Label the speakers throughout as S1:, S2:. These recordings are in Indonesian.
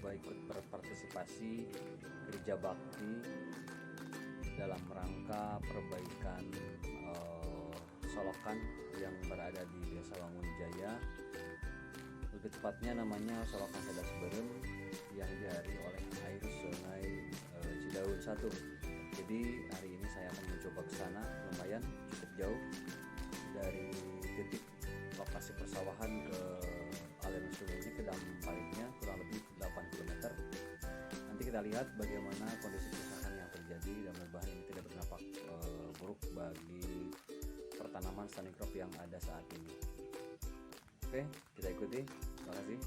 S1: coba ikut berpartisipasi kerja bakti dalam rangka perbaikan solokan yang berada di Desa Wangunjaya. Lebih tepatnya namanya Solokan Cadas Berem yang dialiri oleh air Sungai Cidaun 1. Jadi hari ini saya akan mencoba ke sana, lumayan cukup jauh dari titik lokasi persawahan ke aliran sungai ini, ke dam paritnya kurang lebih 8 km. Nanti kita lihat bagaimana kondisi kerusakan yang terjadi dan mudah-mudahan ini tidak berdampak buruk bagi pertanaman standing crop yang ada saat ini. Oke, kita ikuti. Terima kasih.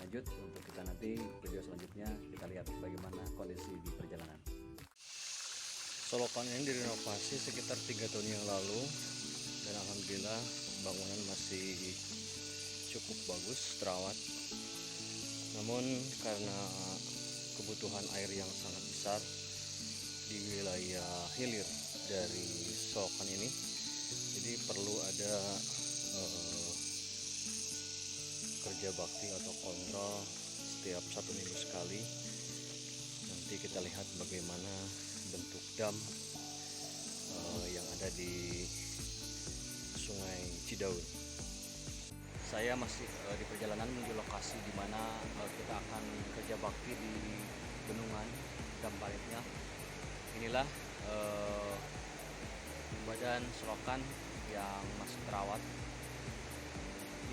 S1: Lanjut untuk kita nanti video selanjutnya, kita lihat bagaimana kondisi di perjalanan. Solokan ini direnovasi sekitar 3 tahun yang lalu dan alhamdulillah bangunan masih cukup bagus, terawat. Namun karena kebutuhan air yang sangat besar di wilayah hilir dari solokan ini, jadi perlu ada kerja bakti atau kontrol setiap 1 minggu sekali. Nanti kita lihat bagaimana bentuk dam yang ada di Sungai Cidaun. Saya masih di perjalanan menuju lokasi di mana kita akan kerja bakti di bendungan dam paritnya. Inilah badan solokan yang masih terawat.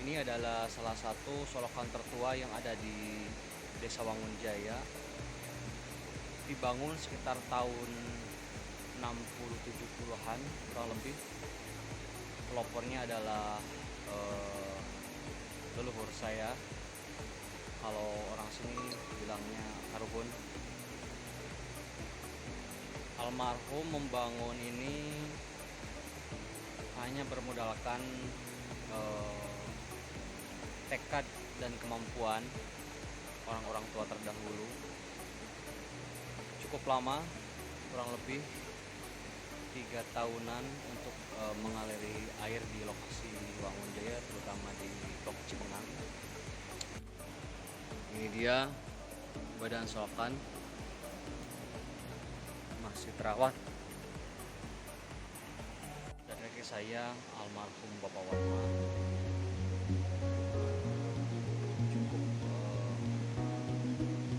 S1: Ini adalah salah satu solokan tertua yang ada di Desa Wangunjaya. Dibangun sekitar tahun 60-70-an kurang lebih. Pelopornya adalah leluhur saya. Kalau orang sini bilangnya Karuhun. Almarhum membangun ini hanya bermodalkan tekad dan kemampuan orang-orang tua terdahulu. Cukup lama, kurang lebih 3 tahunan untuk mengaliri air di lokasi Wangunjaya, terutama di Tok Cipengang. Ini dia badan solokan, masih terawat. Dan rekan saya almarhum Bapak Warma cukup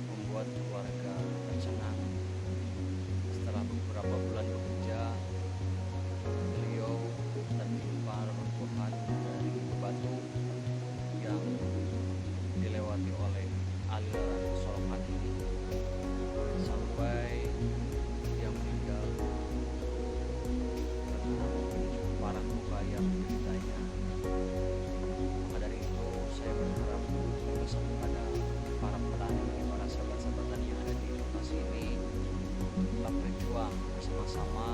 S1: membuat keluarga tercengang. Setelah beberapa bulan bekerja, beliau tertimpa reruntuhan dari batu yang dilewati oleh aliran solokan ini sampai dia meninggal karena cukup parah luka yang dideritanya. Maka dari itu saya berharap bisa kepada para petani, para sahabat-sahabat tani yang ada di lokasi ini tetap berjuang bersama-sama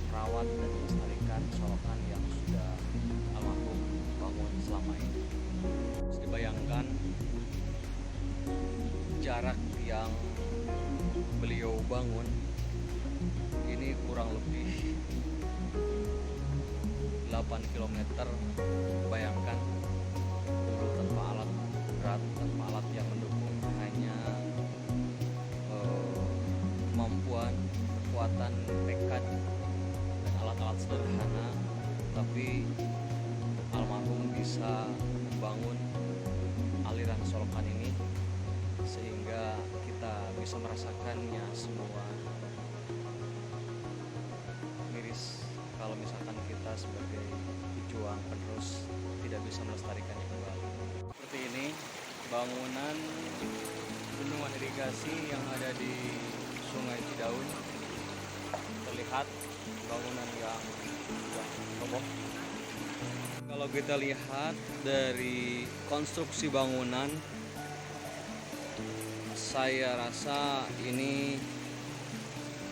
S1: merawat dan melestarikan solokan yang sudah almarhum bangun selama ini. Bisa dibayangkan jarak yang beliau bangun ini kurang lebih 8 km. Bayangkan dulu tanpa alat berat, tanpa alat yang mendukung, hanya kemampuan, kekuatan, tekad dan alat-alat sederhana, tapi almarhum bisa membangun aliran solokan ini sehingga kita bisa merasakannya semua. Miris kalau misalkan kita sebagai pejuang penerus tidak bisa melestarikannya kembali. Seperti ini bangunan bendungan irigasi yang ada di Sungai Cidaun. Terlihat bangunan yang sudah roboh. Kalau kita lihat dari konstruksi bangunan, saya rasa ini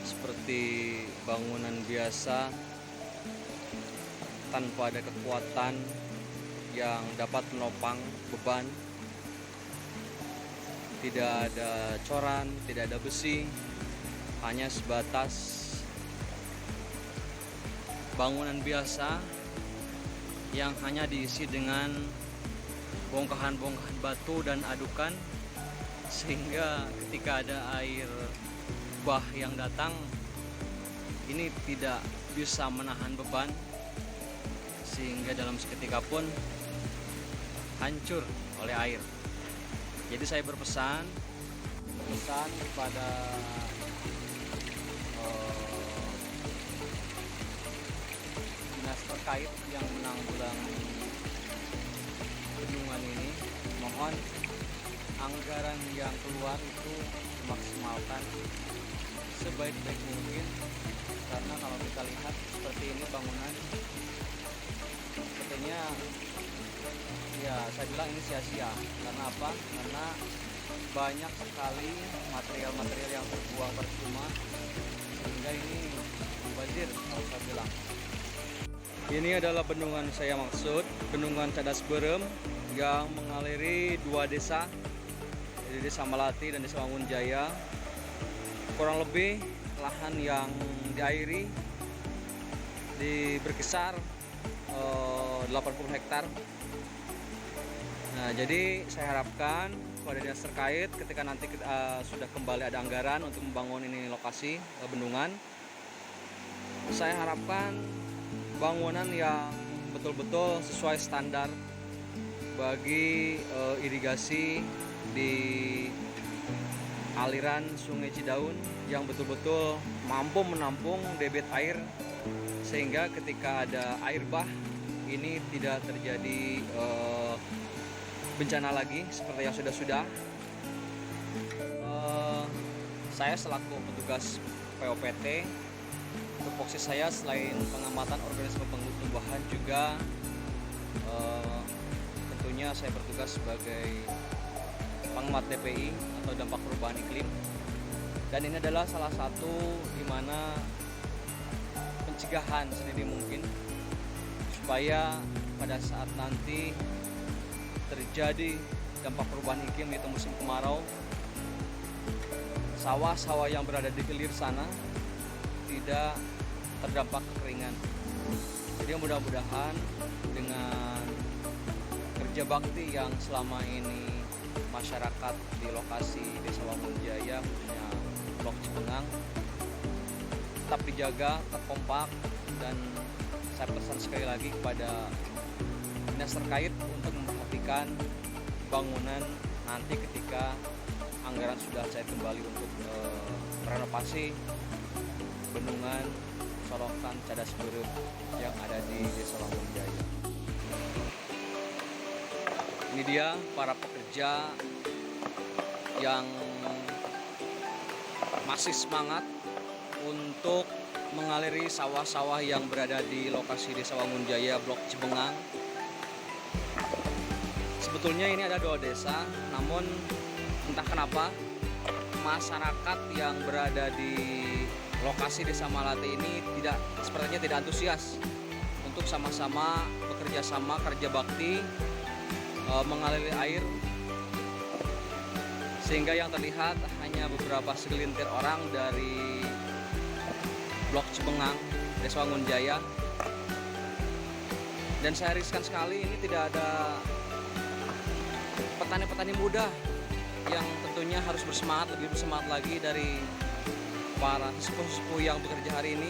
S1: seperti bangunan biasa tanpa ada kekuatan yang dapat menopang beban. Tidak ada coran, tidak ada besi, hanya sebatas bangunan biasa yang hanya diisi dengan bongkahan-bongkahan batu dan adukan
S2: sehingga ketika ada air bah yang datang ini tidak bisa menahan beban, sehingga dalam seketika pun hancur oleh air. Jadi saya berpesan kepada dinas terkait yang menanggulangi bendungan ini, mohon anggaran yang keluar itu dimaksimalkan sebaik-baik mungkin, karena kalau kita lihat seperti ini bangunan sepertinya ya saya bilang ini sia-sia. Karena apa? Karena banyak sekali material-material yang terbuang percuma, sehingga ini mubazir kalau saya bilang. Ini adalah bendungan saya maksud, bendungan Cadas Berem yang mengaliri dua desa, jadi Desa Melati dan Desa Wangunjaya. Kurang lebih lahan yang diairi berkisar 80 hektar. Nah, jadi saya harapkan kepada dinas terkait ketika nanti sudah kembali ada anggaran untuk membangun ini lokasi bendungan, saya harapkan bangunan yang betul-betul sesuai standar bagi irigasi di aliran Sungai Cidaun, yang betul-betul mampu menampung debit air, sehingga ketika ada air bah ini tidak terjadi bencana lagi seperti yang sudah-sudah. Saya selaku petugas POPT, tupoksi saya selain pengamatan organisme tumbuhan juga tentunya saya bertugas sebagai pengamat DPI atau dampak perubahan iklim, dan ini adalah salah satu di mana pencegahan sedini mungkin supaya pada saat nanti terjadi dampak perubahan iklim yaitu musim kemarau, sawah-sawah yang berada di hilir sana tidak terdampak kekeringan. Jadi mudah-mudahan dengan kerja bakti yang selama ini masyarakat di lokasi Desa Wangunjaya khususnya Blok Cibengang tetap dijaga, terkompak, dan saya pesan sekali lagi kepada dinas terkait untuk memperhatikan bangunan nanti ketika anggaran sudah cair kembali untuk renovasi bendungan Sorokan Cadas Berem yang ada di Desa Wangunjaya. Ini dia para pekerja yang masih semangat untuk mengaliri sawah-sawah yang berada di lokasi Desa Wangunjaya Blok Cibengang. Sebetulnya ini ada 2 desa, namun entah kenapa masyarakat yang berada di lokasi Desa Melati ini sepertinya tidak antusias untuk sama-sama bekerja sama, kerja bakti mengaliri air, sehingga yang terlihat hanya beberapa segelintir orang dari Blok Cibengang, Desa Wangunjaya. Dan saya riskan sekali ini tidak ada petani-petani muda yang tentunya harus lebih bersemangat lagi dari para sepuh-sepuh yang bekerja hari ini.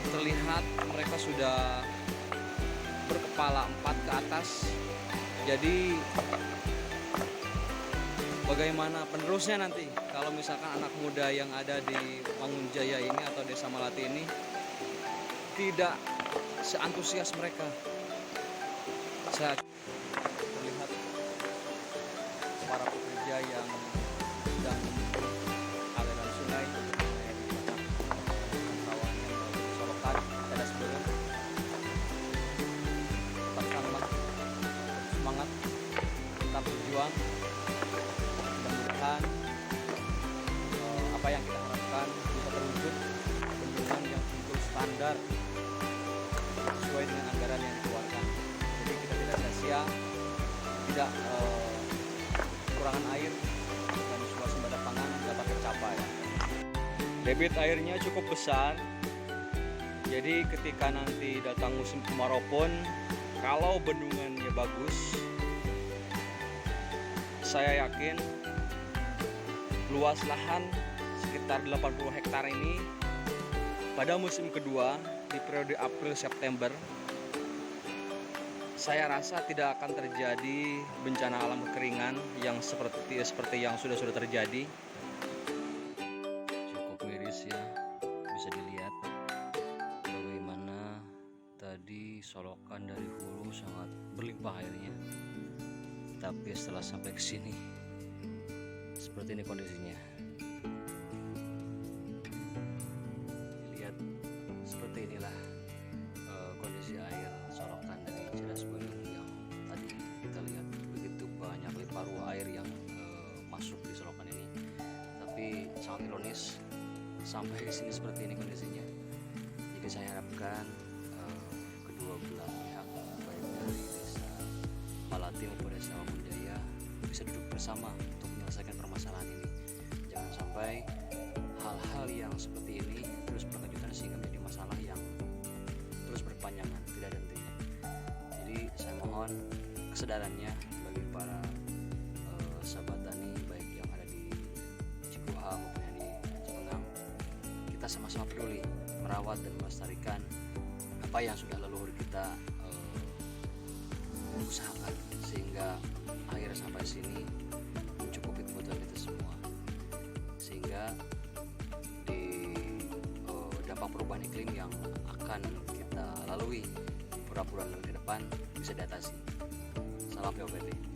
S2: Terlihat mereka sudah berkepala 4 ke atas. Jadi bagaimana penerusnya nanti kalau misalkan anak muda yang ada di Wangunjaya ini atau Desa Melati ini tidak seantusias mereka. Saya terlihat para pekerja yang sedang aliran sungai kawan Sorokan Cadas Berem. Tetapkanlah semangat, tetap berjuang. Mudah-mudahan apa yang kita harapkan bisa terwujud, bendungan yang betul standar sesuai dengan anggaran yang dikeluarkan. Jadi kita tidak sia-sia, tidak kekurangan air, dan swasembada pangan dapat tercapai. Debit airnya cukup besar, jadi ketika nanti datang musim kemarau pun, kalau bendungannya bagus, saya yakin luas lahan sekitar 80 hektar ini pada musim kedua di periode April-September, saya rasa tidak akan terjadi bencana alam kekeringan yang seperti yang sudah terjadi. Cukup miris ya, bisa dilihat bagaimana tadi solokan dari hulu sangat berlimpah airnya, tapi setelah sampai ke sini seperti ini kondisinya. Dilihat seperti inilah kondisi air sorokan dari Cidas Belum yang tadi kita lihat begitu banyak limpah ruah air yang masuk di sorokan ini, tapi sangat ironis sampai ke sini seperti ini kondisinya. Jadi saya harapkan kedua belah pihak baik dari desa Malati maupun desa Mangunjaya bisa duduk bersama untuk menyelesaikan permasalahan ini. Jangan sampai hal-hal yang seperti ini terus berkelanjutan sehingga menjadi masalah yang terus berpanjangan, tidak ada hentinya. Jadi saya mohon kesadarannya bagi para sahabat tani baik yang ada di Cikuha maupun yang di Cipengang. Kita sama-sama peduli merawat dan melestarikan apa yang sudah leluhur kita usahakan sehingga air sampai sini mencukupi kebutuhan kita semua, sehingga di dampak perubahan iklim yang akan kita lalui beberapa bulan ke depan bisa diatasi. Salam POPD.